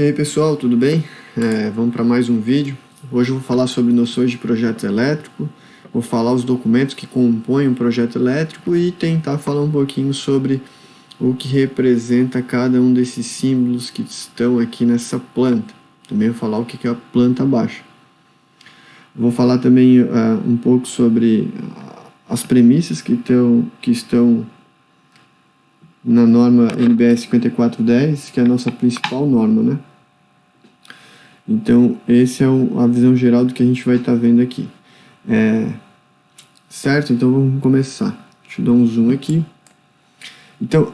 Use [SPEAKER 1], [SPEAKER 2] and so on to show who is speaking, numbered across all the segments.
[SPEAKER 1] E aí pessoal, tudo bem? Vamos para mais um vídeo. Hoje eu vou falar sobre noções de projeto elétrico, vou falar os documentos que compõem um projeto elétrico e tentar falar um pouquinho sobre o que representa cada um desses símbolos que estão aqui nessa planta. Também vou falar o que é a planta baixa. Vou falar também um pouco sobre as premissas que estão na norma NBS 5410, que é a nossa principal norma, né? Então, essa é a visão geral do que a gente vai estar vendo aqui. Certo? Então, vamos começar. Deixa eu dar um zoom aqui. Então,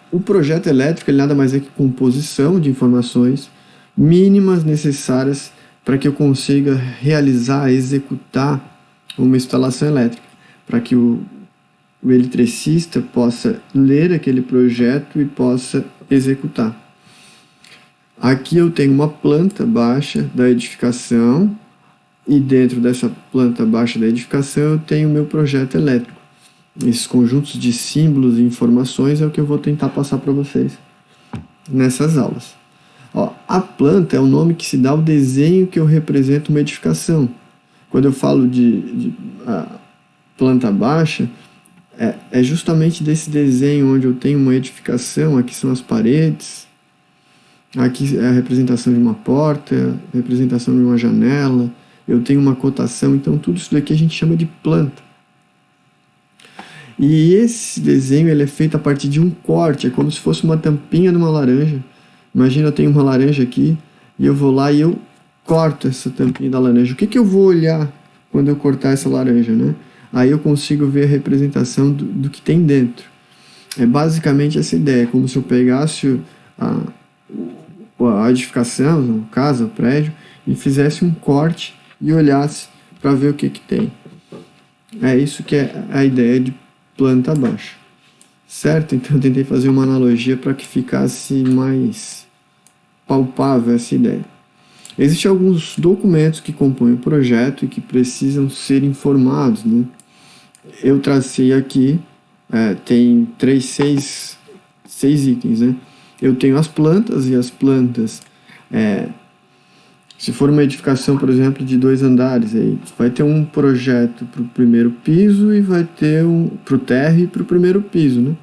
[SPEAKER 1] o projeto elétrico ele nada mais é que composição de informações mínimas necessárias para que eu consiga realizar, executar uma instalação elétrica, para que o eletricista possa ler aquele projeto e possa executar. Aqui eu tenho uma planta baixa da edificação e dentro dessa planta baixa da edificação eu tenho o meu projeto elétrico. Esses conjuntos de símbolos e informações é o que eu vou tentar passar para vocês nessas aulas. A planta é o nome que se dá ao desenho que eu represento uma edificação. Quando eu falo de planta baixa, é justamente desse desenho onde eu tenho uma edificação. Aqui são as paredes, aqui é a representação de uma porta, a representação de uma janela, eu tenho uma cotação, então tudo isso daqui a gente chama de planta. E esse desenho ele é feito a partir de um corte, é como se fosse uma tampinha de uma laranja. Imagina, eu tenho uma laranja aqui e eu vou lá e eu corto essa tampinha da laranja. O que eu vou olhar quando eu cortar essa laranja, né? Aí eu consigo ver a representação do que tem dentro. É basicamente essa ideia, como se eu pegasse a edificação, a casa, o prédio, e fizesse um corte e olhasse para ver o que tem. É isso que é a ideia de planta baixa. Certo? Então eu tentei fazer uma analogia para que ficasse mais palpável essa ideia. Existem alguns documentos que compõem o projeto e que precisam ser informados, né? Eu tracei aqui, tem seis itens, né? Eu tenho as plantas, e as plantas, se for uma edificação, por exemplo, de 2 andares, aí vai ter um projeto para o primeiro piso e vai ter para o térreo e para o primeiro piso, né?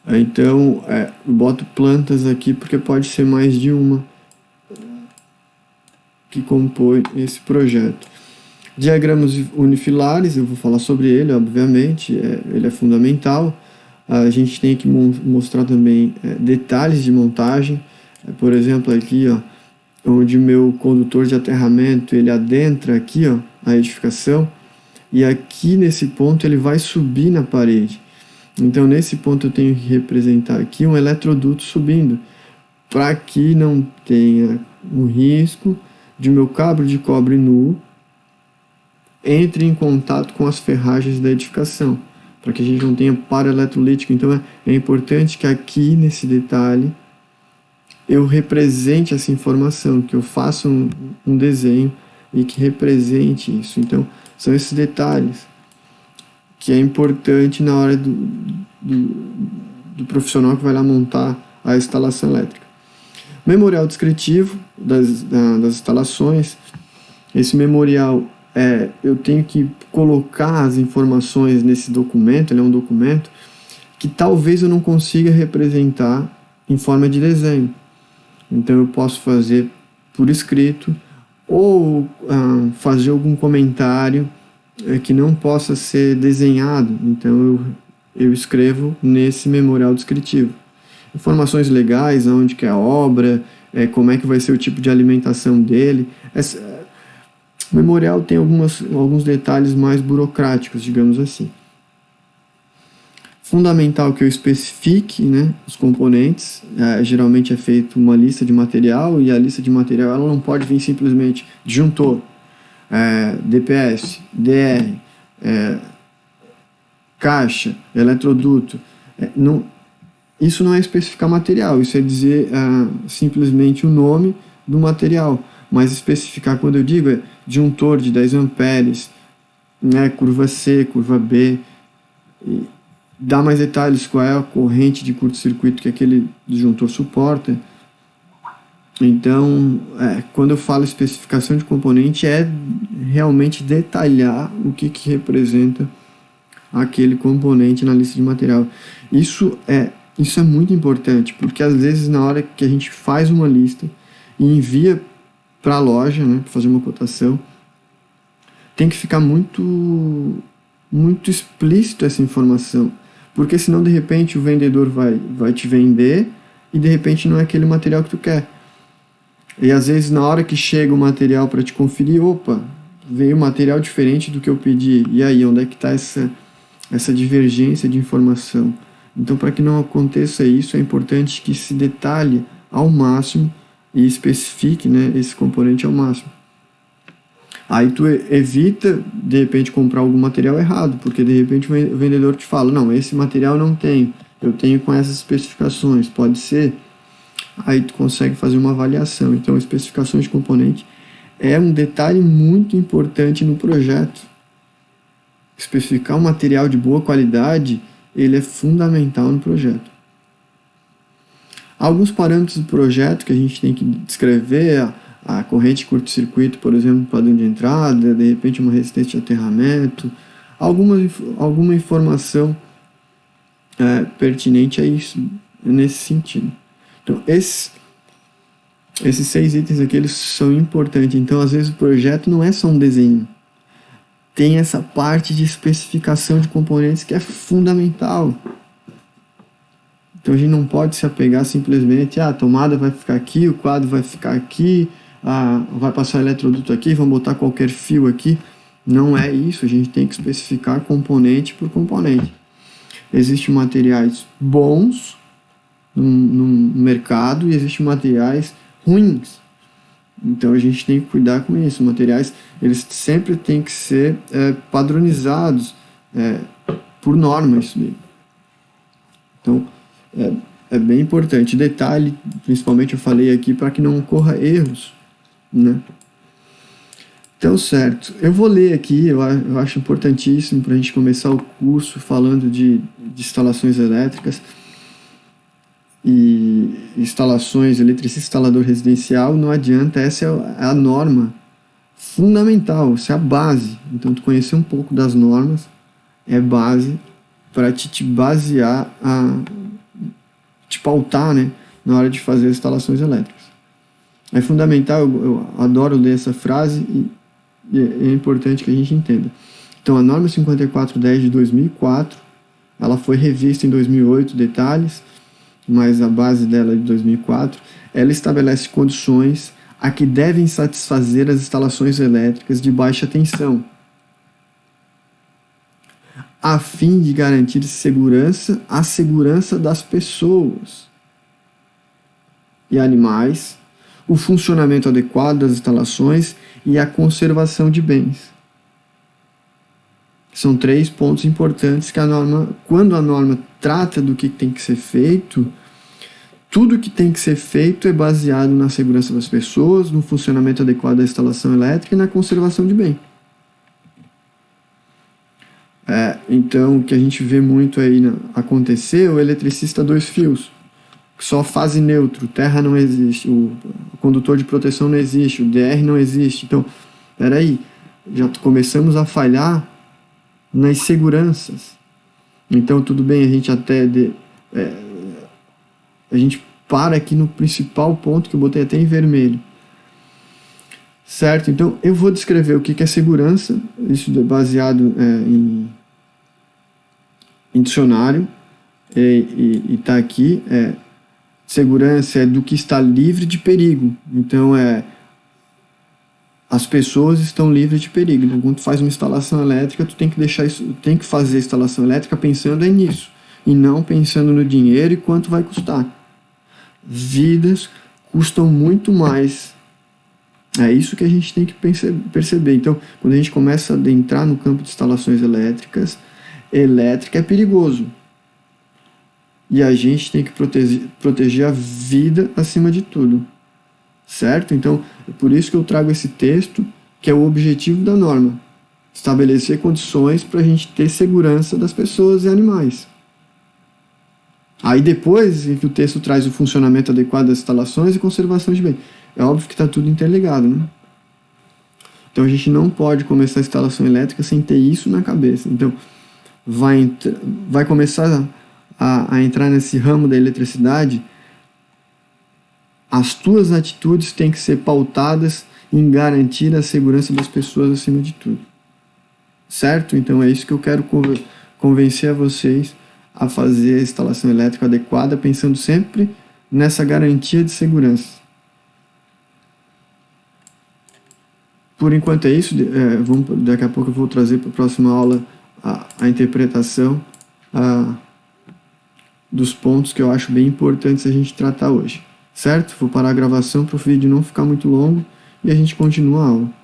[SPEAKER 1] Então, eu boto plantas aqui porque pode ser mais de uma que compõe esse projeto. Diagramas unifilares, eu vou falar sobre ele, obviamente, ele é fundamental. A gente tem que mostrar também detalhes de montagem. Por exemplo, aqui, onde o meu condutor de aterramento ele adentra aqui, a edificação, e aqui nesse ponto ele vai subir na parede. Então, nesse ponto eu tenho que representar aqui um eletroduto subindo, para que não tenha um risco de meu cabo de cobre nu entre em contato com as ferragens da edificação, para que a gente não tenha paro eletrolítico. Então é importante que aqui nesse detalhe eu represente essa informação, que eu faça um desenho e que represente isso. Então são esses detalhes que é importante na hora do profissional que vai lá montar a instalação elétrica. Memorial descritivo das instalações. Esse memorial eu tenho que colocar as informações nesse documento. Ele é um documento que talvez eu não consiga representar em forma de desenho. Então eu posso fazer por escrito ou fazer algum comentário que não possa ser desenhado. Então eu escrevo nesse memorial descritivo. Informações legais, onde que é a obra, como é que vai ser o tipo de alimentação dele. O memorial tem alguns detalhes mais burocráticos, digamos assim. Fundamental que eu especifique, né, os componentes. Geralmente é feita uma lista de material, e a lista de material ela não pode vir simplesmente disjuntor, DPS, DR, caixa, eletroduto. Isso não é especificar material, isso é dizer simplesmente o nome do material. Mas especificar, quando eu digo, disjuntor de 10 amperes, né, curva C, curva B, e dá mais detalhes, qual é a corrente de curto-circuito que aquele disjuntor suporta. Então, quando eu falo especificação de componente, é realmente detalhar o que representa aquele componente na lista de material. Isso é muito importante, porque às vezes na hora que a gente faz uma lista e envia para a loja, né, para fazer uma cotação, tem que ficar muito explícito essa informação, porque senão de repente o vendedor vai te vender e de repente não é aquele material que tu quer. E às vezes na hora que chega o material para te conferir, opa, veio material diferente do que eu pedi. E aí, onde é que está essa divergência de informação? Então, para que não aconteça isso, é importante que se detalhe ao máximo e especifique, né, esse componente ao máximo. Aí tu evita, de repente, comprar algum material errado, porque de repente o vendedor te fala, não, esse material não tenho, eu tenho com essas especificações, pode ser? Aí tu consegue fazer uma avaliação. Então, especificações de componente é um detalhe muito importante no projeto. Especificar um material de boa qualidade, ele é fundamental no projeto. Alguns parâmetros do projeto que a gente tem que descrever, a corrente de curto-circuito, por exemplo, padrão de entrada, de repente uma resistência de aterramento, alguma informação pertinente a isso, nesse sentido. Então, esses 6 itens aqui, eles são importantes. Então, às vezes, o projeto não é só um desenho. Tem essa parte de especificação de componentes que é fundamental. Então, a gente não pode se apegar simplesmente, a tomada vai ficar aqui, o quadro vai ficar aqui, vai passar eletroduto aqui, vamos botar qualquer fio aqui. Não é isso, a gente tem que especificar componente por componente. Existem materiais bons no mercado e existem materiais ruins. Então a gente tem que cuidar com isso. Materiais, eles sempre têm que ser padronizados por norma, isso daí. Então é bem importante. Detalhe, principalmente eu falei aqui, para que não ocorra erros, né? Então, certo. Eu vou ler aqui, eu acho importantíssimo para a gente começar o curso falando de instalações elétricas e instalações, eletricista instalador residencial, não adianta, essa é a norma fundamental, essa é a base. Então, tu conhecer um pouco das normas é base para te basear, te pautar, né, na hora de fazer as instalações elétricas. É fundamental, eu adoro ler essa frase e é importante que a gente entenda. Então, a norma 5410 de 2004, ela foi revista em 2008, detalhes, mas a base dela é de 2004, ela estabelece condições a que devem satisfazer as instalações elétricas de baixa tensão, a fim de garantir a segurança das pessoas e animais, o funcionamento adequado das instalações e a conservação de bens. São 3 pontos importantes que quando a norma trata do que tem que ser feito, tudo que tem que ser feito é baseado na segurança das pessoas, no funcionamento adequado da instalação elétrica e na conservação de bem. Então, o que a gente vê muito aí acontecer, o eletricista 2 fios, só fase neutro, terra não existe, o condutor de proteção não existe, o DR não existe. Então, peraí, já começamos a falhar nas seguranças. Então, tudo bem, a gente a gente para aqui no principal ponto que eu botei até em vermelho. Certo? Então, eu vou descrever o que é segurança, isso é baseado em dicionário, e está aqui, segurança é do que está livre de perigo. Então, as pessoas estão livres de perigo. Então, quando tu faz uma instalação elétrica, tu tem que fazer a instalação elétrica pensando nisso, e não pensando no dinheiro e quanto vai custar. Vidas custam muito mais. É isso que a gente tem que perceber. Então, quando a gente começa a adentrar no campo de instalações elétricas, elétrica é perigoso. E a gente tem que proteger a vida acima de tudo. Certo? Então, é por isso que eu trago esse texto, que é o objetivo da norma. Estabelecer condições para a gente ter segurança das pessoas e animais. Aí depois que o texto traz o funcionamento adequado das instalações e conservação de bem. É óbvio que está tudo interligado, né? Então a gente não pode começar a instalação elétrica sem ter isso na cabeça. Então vai começar a entrar nesse ramo da eletricidade, as tuas atitudes têm que ser pautadas em garantir a segurança das pessoas acima de tudo. Certo? Então é isso que eu quero convencer a vocês a fazer a instalação elétrica adequada, pensando sempre nessa garantia de segurança. Por enquanto é isso. Daqui a pouco eu vou trazer para a próxima aula a interpretação dos pontos que eu acho bem importantes a gente tratar hoje. Certo? Vou parar a gravação para o vídeo não ficar muito longo e a gente continua a aula.